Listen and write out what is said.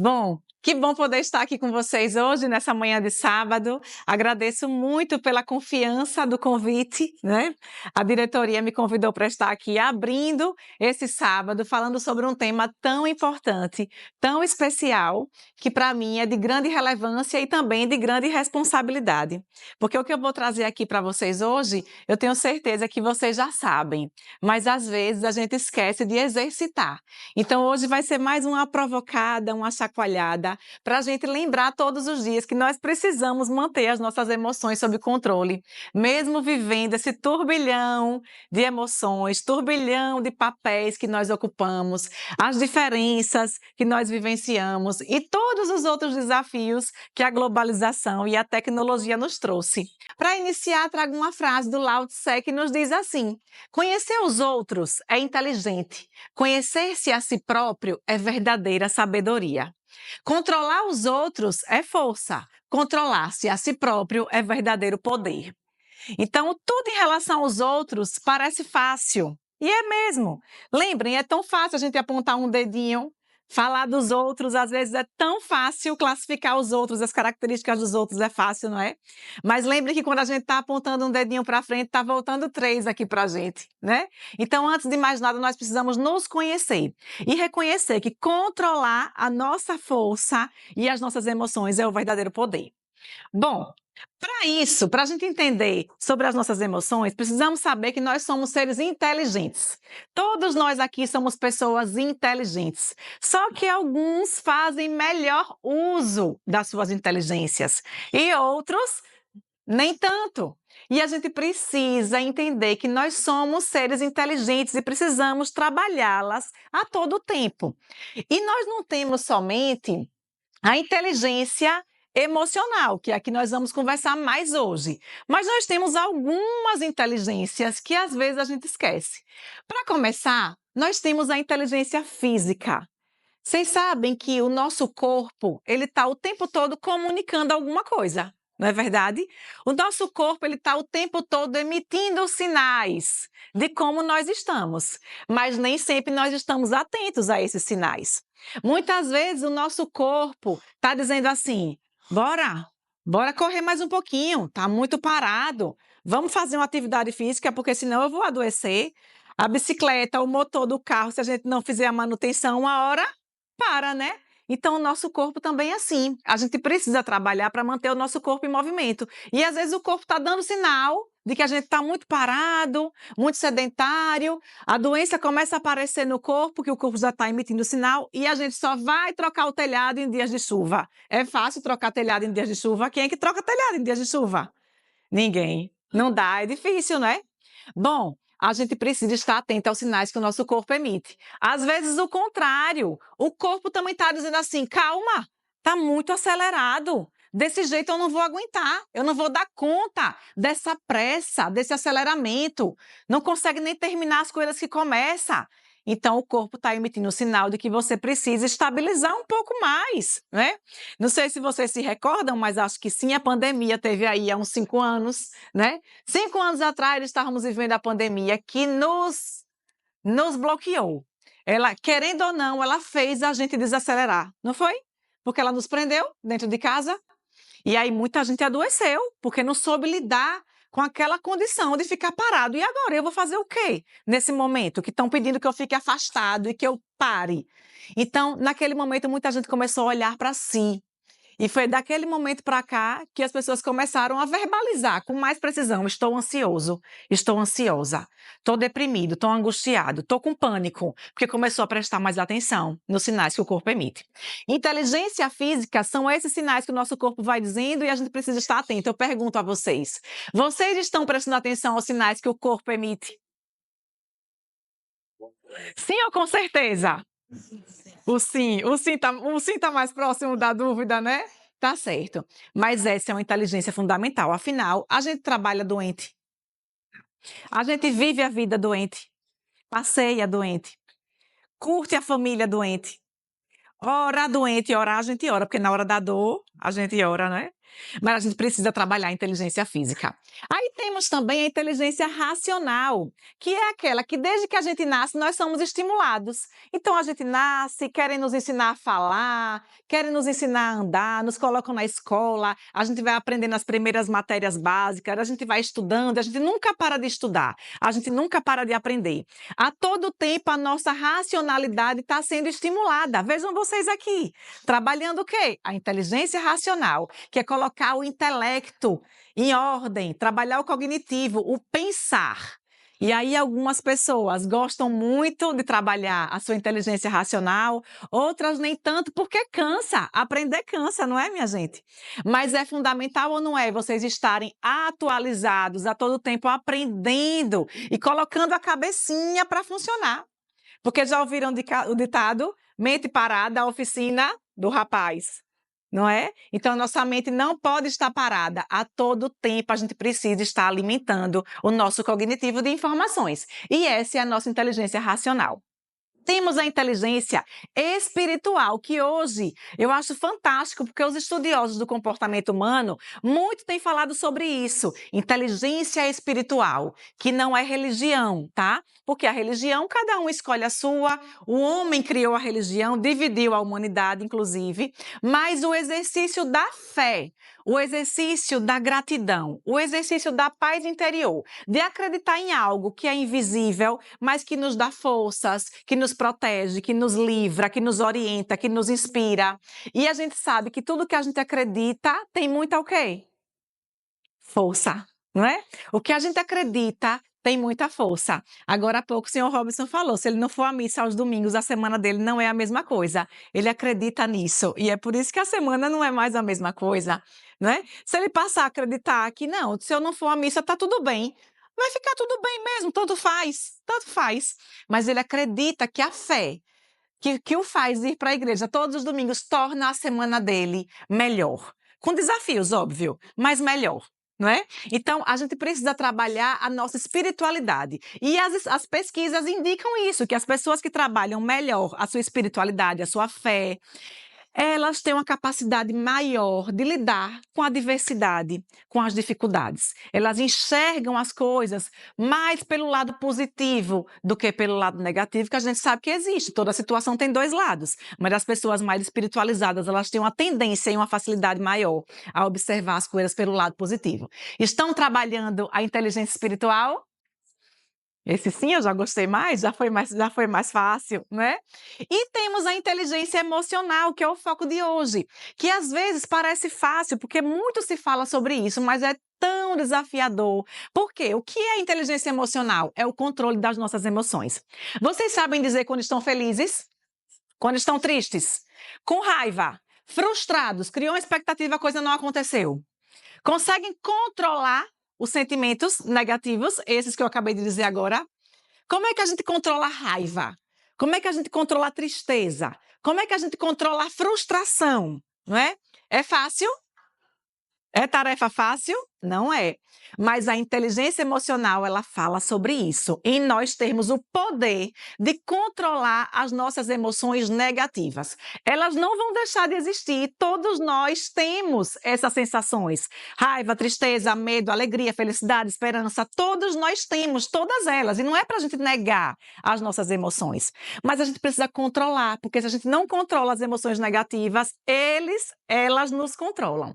Bom, que bom poder estar aqui com vocês hoje, nessa manhã de sábado. Agradeço muito pela confiança do convite, né? A diretoria me convidou para estar aqui abrindo esse sábado, falando sobre um tema tão importante, tão especial, que para mim é de grande relevância e também de grande responsabilidade. Porque o que eu vou trazer aqui para vocês hoje, eu tenho certeza que vocês já sabem, mas às vezes a gente esquece de exercitar. Então hoje vai ser mais uma provocada, uma chacoalhada, para a gente lembrar todos os dias que nós precisamos manter as nossas emoções sob controle, mesmo vivendo esse turbilhão de emoções, turbilhão de papéis que nós ocupamos, as diferenças que nós vivenciamos e todos os outros desafios que a globalização e a tecnologia nos trouxe. Para iniciar, trago uma frase do Lao Tse que nos diz assim: conhecer os outros é inteligente, conhecer-se a si próprio é verdadeira sabedoria. Controlar os outros é força, controlar-se a si próprio é verdadeiro poder. Então, tudo em relação aos outros parece fácil. E é mesmo. Lembrem, é tão fácil a gente apontar um dedinho, falar dos outros, às vezes é tão fácil classificar os outros, as características dos outros é fácil, não é? Mas lembre que quando a gente está apontando um dedinho para frente, está voltando três aqui para a gente, né? Então, antes de mais nada, nós precisamos nos conhecer e reconhecer que controlar a nossa força e as nossas emoções é o verdadeiro poder. Bom, para isso, para a gente entender sobre as nossas emoções, precisamos saber que nós somos seres inteligentes. Todos nós aqui somos pessoas inteligentes. Só que alguns fazem melhor uso das suas inteligências e outros nem tanto. E a gente precisa entender que nós somos seres inteligentes e precisamos trabalhá-las a todo tempo. E nós não temos somente a inteligência emocional, que é a que nós vamos conversar mais hoje. Mas nós temos algumas inteligências que às vezes a gente esquece. Para começar, nós temos a inteligência física. Vocês sabem que o nosso corpo, ele está o tempo todo comunicando alguma coisa, não é verdade? O nosso corpo, ele está o tempo todo emitindo sinais de como nós estamos, mas nem sempre nós estamos atentos a esses sinais. Muitas vezes o nosso corpo está dizendo assim: bora correr mais um pouquinho, está muito parado, vamos fazer uma atividade física, porque senão eu vou adoecer. A bicicleta, o motor do carro, se a gente não fizer a manutenção, uma hora para, né? Então, o nosso corpo também é assim. A gente precisa trabalhar para manter o nosso corpo em movimento. E às vezes o corpo está dando sinal de que a gente está muito parado, muito sedentário. A doença começa a aparecer no corpo, que o corpo já está emitindo sinal, e a gente só vai trocar o telhado em dias de chuva. É fácil trocar telhado em dias de chuva? Quem é que troca telhado em dias de chuva? Ninguém. Não dá, é difícil, né? Bom, a gente precisa estar atento aos sinais que o nosso corpo emite. Às vezes, o contrário. O corpo também está dizendo assim: calma, está muito acelerado. Desse jeito eu não vou aguentar, eu não vou dar conta dessa pressa, desse aceleramento. Não consegue nem terminar as coisas que começa. Então, o corpo está emitindo um sinal de que você precisa estabilizar um pouco mais, né? Não sei se vocês se recordam, mas acho que sim, a pandemia teve aí há uns 5 anos, né? 5 anos atrás, estávamos vivendo a pandemia que nos bloqueou. Ela, querendo ou não, ela fez a gente desacelerar, não foi? Porque ela nos prendeu dentro de casa e aí muita gente adoeceu, porque não soube lidar com aquela condição de ficar parado. E agora, eu vou fazer o quê nesse momento? Que estão pedindo que eu fique afastado e que eu pare. Então, naquele momento, muita gente começou a olhar para si. E foi daquele momento para cá que as pessoas começaram a verbalizar com mais precisão: estou ansioso, estou ansiosa, estou deprimido, estou angustiado, estou com pânico, porque começou a prestar mais atenção nos sinais que o corpo emite. Inteligência física são esses sinais que o nosso corpo vai dizendo e a gente precisa estar atento. Eu pergunto a vocês: vocês estão prestando atenção aos sinais que o corpo emite? Sim ou com certeza? O sim tá mais próximo da dúvida, né? Tá certo. Mas essa é uma inteligência fundamental. Afinal, a gente trabalha doente, a gente vive a vida doente, passeia doente, curte a família doente, ora doente, orar a gente ora, porque na hora da dor a gente ora, né? Mas a gente precisa trabalhar a inteligência física. Aí temos também a inteligência racional, que é aquela que desde que a gente nasce nós somos estimulados. Então a gente nasce, querem nos ensinar a falar, querem nos ensinar a andar, nos colocam na escola, a gente vai aprendendo as primeiras matérias básicas, a gente vai estudando, a gente nunca para de estudar, a gente nunca para de aprender. A todo tempo a nossa racionalidade está sendo estimulada. Vejam vocês aqui, trabalhando o quê? A inteligência racional, que é colocar o intelecto em ordem, trabalhar o cognitivo, o pensar. E aí algumas pessoas gostam muito de trabalhar a sua inteligência racional, outras nem tanto, porque cansa. Aprender cansa, não é, minha gente? Mas é fundamental ou não é vocês estarem atualizados a todo tempo, aprendendo e colocando a cabecinha para funcionar. Porque já ouviram o ditado, mente parada, a oficina do rapaz. Não é? Então, nossa mente não pode estar parada. A todo tempo, a gente precisa estar alimentando o nosso cognitivo de informações. E essa é a nossa inteligência racional. Temos a inteligência espiritual, que hoje eu acho fantástico, porque os estudiosos do comportamento humano muito têm falado sobre isso. Inteligência espiritual, que não é religião, tá? Porque a religião, cada um escolhe a sua, o homem criou a religião, dividiu a humanidade, inclusive, mas o exercício da fé, o exercício da gratidão, o exercício da paz interior, de acreditar em algo que é invisível, mas que nos dá forças, que nos protege, que nos livra, que nos orienta, que nos inspira. E a gente sabe que tudo que a gente acredita tem muita o quê? Força, não é? O que a gente acredita tem muita força. Agora há pouco o senhor Robson falou, se ele não for à missa aos domingos, a semana dele não é a mesma coisa. Ele acredita nisso e é por isso que a semana não é mais a mesma coisa, não é? Se ele passar a acreditar que não, se eu não for à missa tá tudo bem, vai ficar tudo bem mesmo, tanto faz, tanto faz. Mas ele acredita que a fé que o faz ir para a igreja todos os domingos torna a semana dele melhor. Com desafios, óbvio, mas melhor. Não é? Então, a gente precisa trabalhar a nossa espiritualidade. E as pesquisas indicam isso, que as pessoas que trabalham melhor a sua espiritualidade, a sua fé, elas têm uma capacidade maior de lidar com a diversidade, com as dificuldades. Elas enxergam as coisas mais pelo lado positivo do que pelo lado negativo, que a gente sabe que existe. Toda situação tem dois lados, mas as pessoas mais espiritualizadas, elas têm uma tendência e uma facilidade maior a observar as coisas pelo lado positivo. Estão trabalhando a inteligência espiritual? Esse sim, eu já gostei mais, já foi mais fácil, né? E temos a inteligência emocional, que é o foco de hoje, que às vezes parece fácil, porque muito se fala sobre isso, mas é tão desafiador. Por quê? O que é inteligência emocional? É o controle das nossas emoções. Vocês sabem dizer quando estão felizes? Quando estão tristes? Com raiva? Frustrados? Criou uma expectativa, a coisa não aconteceu. Conseguem controlar os sentimentos negativos, esses que eu acabei de dizer agora? Como é que a gente controla a raiva? Como é que a gente controla a tristeza? Como é que a gente controla a frustração? Não é? É fácil? É tarefa fácil? Não é. Mas a inteligência emocional, ela fala sobre isso, em nós termos o poder de controlar as nossas emoções negativas. Elas não vão deixar de existir, todos nós temos essas sensações. Raiva, tristeza, medo, alegria, felicidade, esperança, todos nós temos, todas elas. E não é para a gente negar as nossas emoções, mas a gente precisa controlar, porque se a gente não controla as emoções negativas, elas nos controlam.